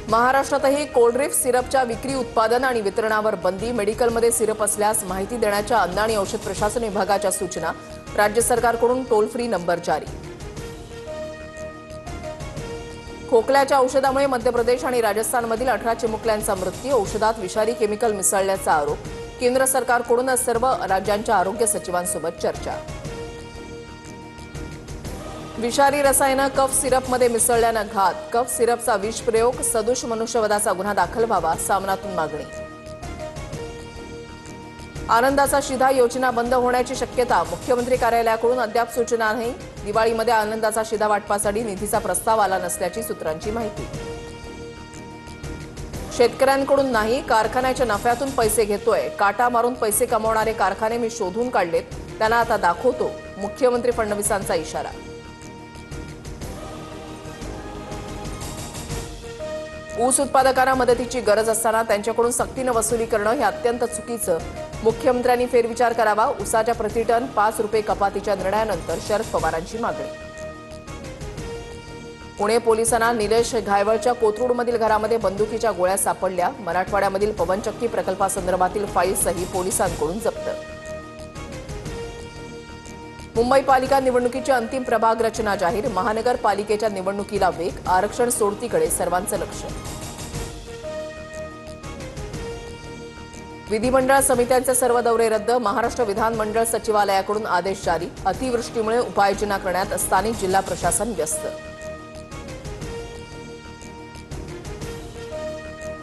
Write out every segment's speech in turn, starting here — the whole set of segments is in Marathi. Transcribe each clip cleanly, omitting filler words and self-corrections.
महाराष्ट्रातही कोल्ड्रिफ सिरपच्या विक्री, उत्पादन आणि वितरणावर बंदी। मेडिकलमध्ये सिरप असल्यास माहिती देण्याच्या अन्न आणि औषध प्रशासन विभागाच्या सूचना। राज्य सरकारकडून टोल फ्री नंबर जारी। खोकल्याच्या औषधामुळे मध्य प्रदेश आणि राजस्थानमधील 18 चिमुकल्यांचा मृत्यू। औषधात विषारी केमिकल मिसळल्याचा आरोप। केंद्र सरकारकडून सर्व राज्यांच्या आरोग्य सचिवांसोबत चर्चा। विषारी रसायनं कफ सिरपमध्ये मिसळल्यानं घात। कफ सिरपचा विष प्रयोग, सदोष मनुष्यवधाचा गुन्हा दाखल व्हावा, सामनातून मागणी। आनंदाचा शिधा योजना बंद होण्याची शक्यता। मुख्यमंत्री कार्यालयाकडून अद्याप सूचना नाही। दिवाळीमध्ये आनंदाचा शिधा वाटपासाठी निधीचा प्रस्ताव आला नसल्याची सूत्रांची माहिती। शेतकऱ्यांकडून नाही, कारखान्याच्या नफ्यातून पैसे घेतोय। काटा मारून पैसे कमावणारे कारखाने मी शोधून काढलेत, त्यांना आता दाखवतो। मुख्यमंत्री फडणवीसांचा इशारा। ऊस उत्पादकांना मदतीची गरज असताना त्यांच्याकडून सक्तीनं वसुली करणं हे अत्यंत चुकीचं। मुख्यमंत्र्यांनी फेरविचार करावा। ऊसाच्या प्रतिटन 5 रुपये कपातीच्या निर्णयानंतर शरद पवारांची मागणी। पुणे पोलिसांना निलेश घायवळच्या कोथरूडमधील घरामध्ये बंदुकीच्या गोळ्या सापडल्या। मराठवाड्यामधील पवनचक्की प्रकल्पासंदर्भातील फाईल्सही पोलिसांकडून जप्त। मुंबई पालिका निवडणुकीची अंतिम प्रभाग रचना जाहीर। महानगरपालिकेच्या निवडणुकीला वेग, आरक्षण सोडतीकडे सर्वांचं लक्ष। विधिमंडळ समित्यांचे सर्व दौरे रद्द। महाराष्ट्र विधानमंडळ सचिवालयाकडून आदेश जारी। अतिवृष्टीमुळे उपाययोजना करण्यात स्थानिक जिल्हा प्रशासन व्यस्त।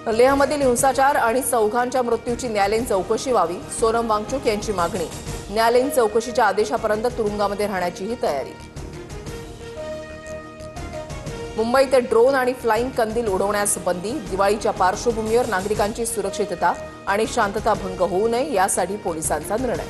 लेहमधील हिंसाचार आणि चौघांच्या मृत्यूची न्यायालयीन चौकशी व्हावी, सोनम वांगचुक यांची मागणी। न्यायालयीन चौकशीच्या आदेशापर्यंत तुरुंगामध्ये राहण्याचीही तयारी। मुंबईत ड्रोन आणि फ्लाइंग कंदील उडवण्यास बंदी। दिवाळीच्या पार्श्वभूमीवर नागरिकांची सुरक्षितता आणि शांतता भंग होऊ नये यासाठी पोलिसांचा निर्णय।